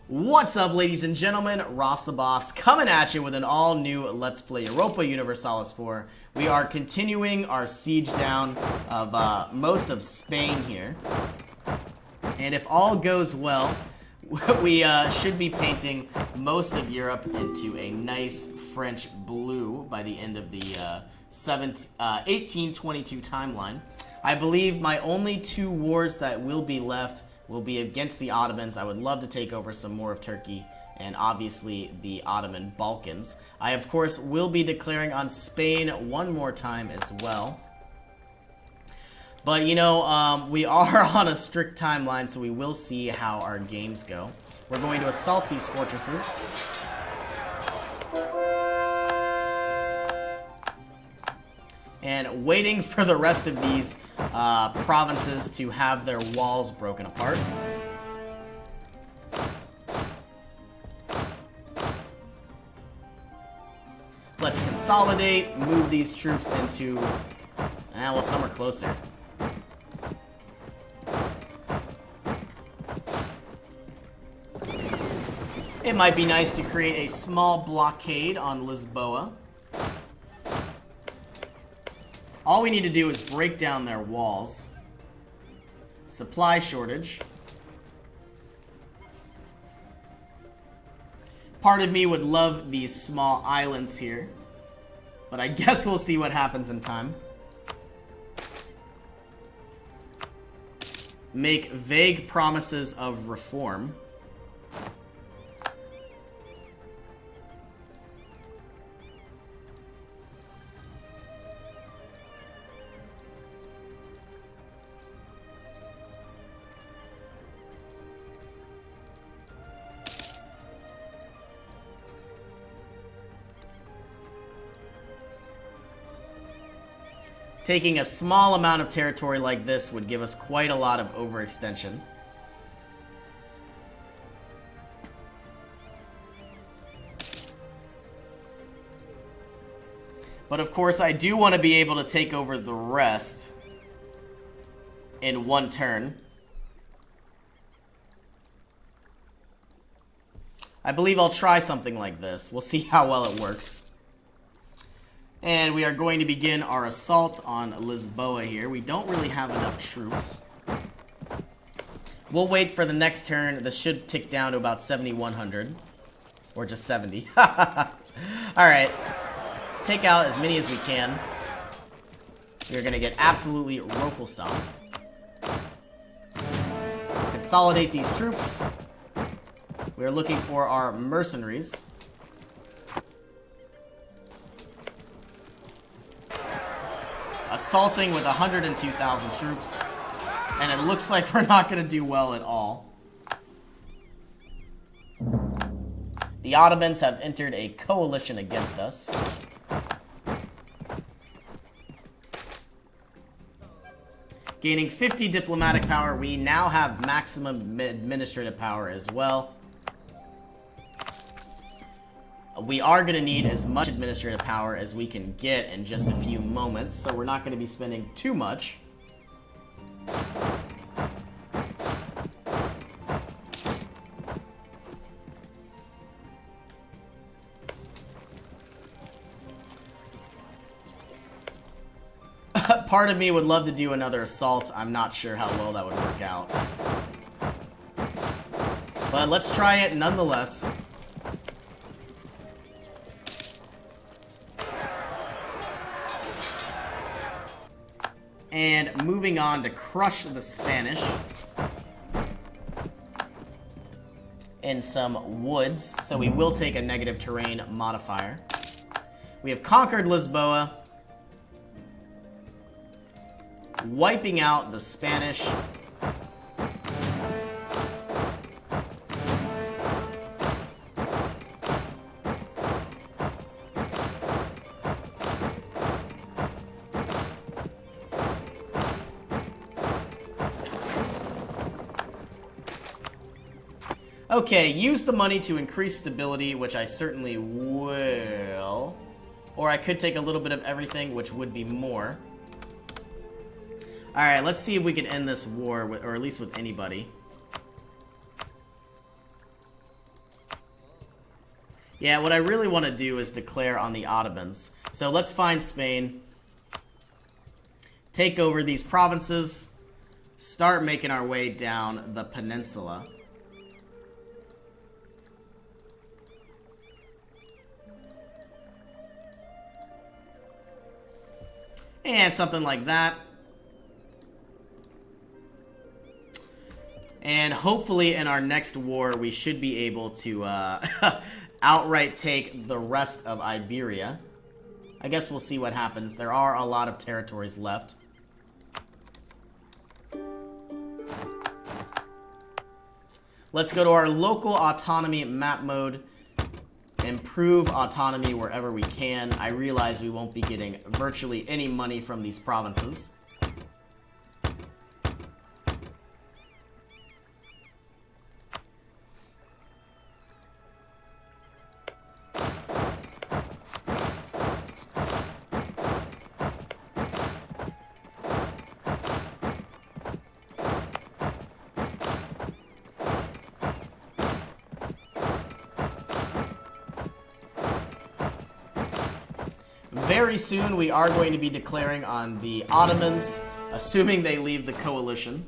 What's up, ladies and gentlemen? Ross the Boss coming at you with an all-new Let's Play Europa Universalis 4. We are continuing our siege down of most of Spain here. And if all goes well, we should be painting most of Europe into a nice French blue by the end of the 1822 timeline. I believe my only two wars that will be left will be against the Ottomans. I would love to take over some more of Turkey and obviously the Ottoman Balkans. I, of course, will be declaring on Spain one more time as well. But, you know, we are on a strict timeline, so we will see how our games go. We're going to assault these fortresses. And waiting for the rest of these provinces to have their walls broken apart. Let's consolidate, move these troops into... well, some are closer. It might be nice to create a small blockade on Lisboa. All we need to do is break down their walls. Supply shortage. Part of me would love these small islands here, but I guess we'll see what happens in time. Make vague promises of reform. Taking a small amount of territory like this would give us quite a lot of overextension. But of course, I do want to be able to take over the rest in one turn. I believe I'll try something like this. We'll see how well it works. And we are going to begin our assault on Lisboa here. We don't really have enough troops. We'll wait for the next turn. This should tick down to about 7,100. Or just 70. Alright. Take out as many as we can. We're going to get absolutely rifle stomped. Consolidate these troops. We're looking for our mercenaries. Assaulting with 102,000 troops, and it looks like we're not going to do well at all. The Ottomans have entered a coalition against us. Gaining 50 diplomatic power, we now have maximum administrative power as well. We are going to need as much administrative power as we can get in just a few moments, so we're not going to be spending too much. Part of me would love to do another assault. I'm not sure how well that would work out. But let's try it nonetheless. And moving on to crush the Spanish in some woods. So we will take a negative terrain modifier. We have conquered Lisboa, wiping out the Spanish. Okay, use the money to increase stability, which I certainly will. Or I could take a little bit of everything, which would be more. Alright, let's see if we can end this war, with, or at least with anybody. Yeah, what I really want to do is declare on the Ottomans. So let's find Spain. Take over these provinces. Start making our way down the peninsula. And something like that. And hopefully in our next war, we should be able to outright take the rest of Iberia. I guess we'll see what happens. There are a lot of territories left. Let's go to our local autonomy map mode. Improve autonomy wherever we can. I realize we won't be getting virtually any money from these provinces. Very soon we are going to be declaring on the Ottomans, assuming they leave the coalition.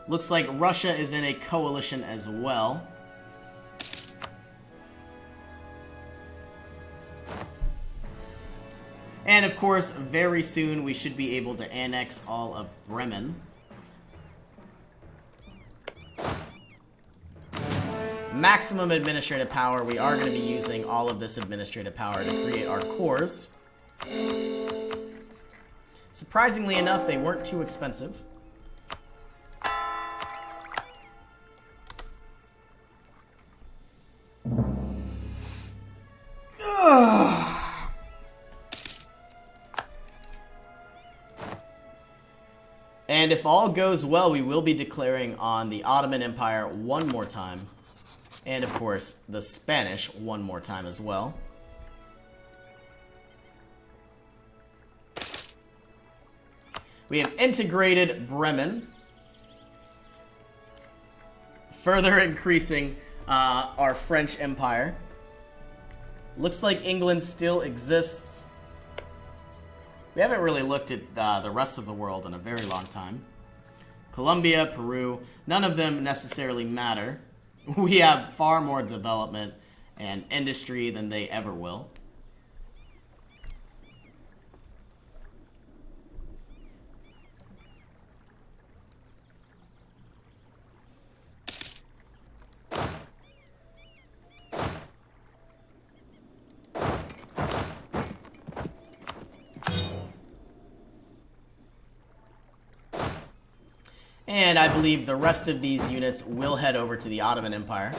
Looks like Russia is in a coalition as well. And of course, very soon we should be able to annex all of Bremen. Maximum administrative power. We are going to be using all of this administrative power to create our cores. Surprisingly enough, they weren't too expensive. And if all goes well, we will be declaring on the Ottoman Empire one more time. And, of course, the Spanish one more time as well. We have integrated Bremen, further increasing our French Empire. Looks like England still exists. We haven't really looked at the rest of the world in a very long time. Colombia, Peru, none of them necessarily matter. We have far more development and industry than they ever will. And I believe the rest of these units will head over to the Ottoman Empire.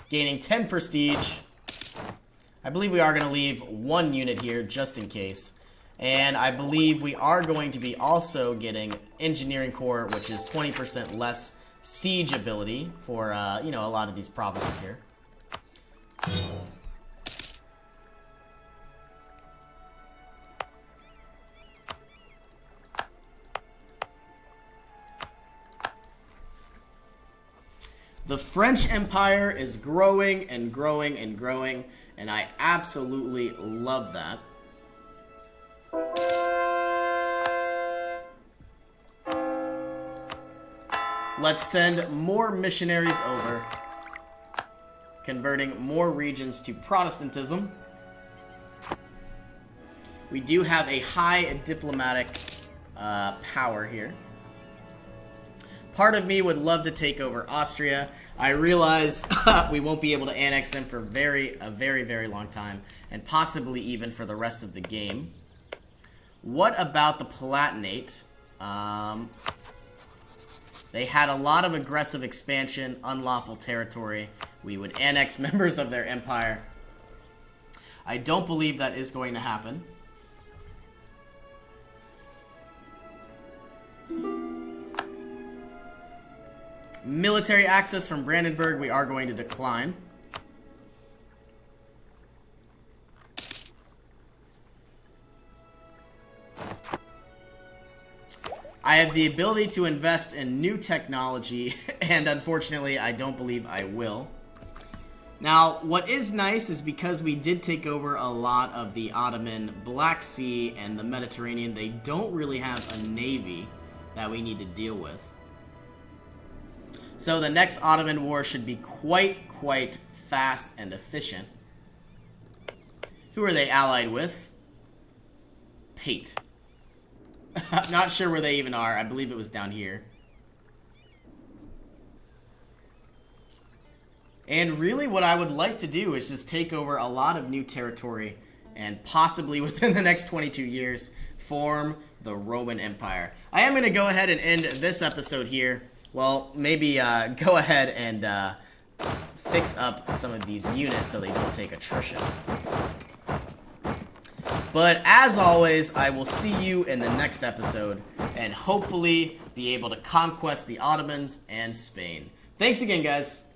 Gaining 10 prestige. I believe we are going to leave one unit here just in case. And I believe we are going to be also getting Engineering Corps, which is 20% less siege ability for, you know, a lot of these provinces here. The French Empire is growing and growing and growing, and I absolutely love that. Let's send more missionaries over, converting more regions to Protestantism. We do have a high diplomatic power here. Part of me would love to take over Austria. I realize we won't be able to annex them for a very, very long time, and possibly even for the rest of the game. What about the Palatinate? They had a lot of aggressive expansion, unlawful territory. We would annex members of their empire. I don't believe that is going to happen. Military access from Brandenburg, we are going to decline. I have the ability to invest in new technology, and unfortunately, I don't believe I will. Now, what is nice is because we did take over a lot of the Ottoman Black Sea and the Mediterranean, they don't really have a navy that we need to deal with. So the next Ottoman War should be quite fast and efficient. Who are they allied with? Pate. Not sure where they even are. I believe it was down here. And really what I would like to do is just take over a lot of new territory and possibly within the next 22 years form the Roman Empire. I am going to go ahead and end this episode here. Well, maybe go ahead and fix up some of these units so they don't take attrition. But as always, I will see you in the next episode and hopefully be able to conquest the Ottomans and Spain. Thanks again, guys.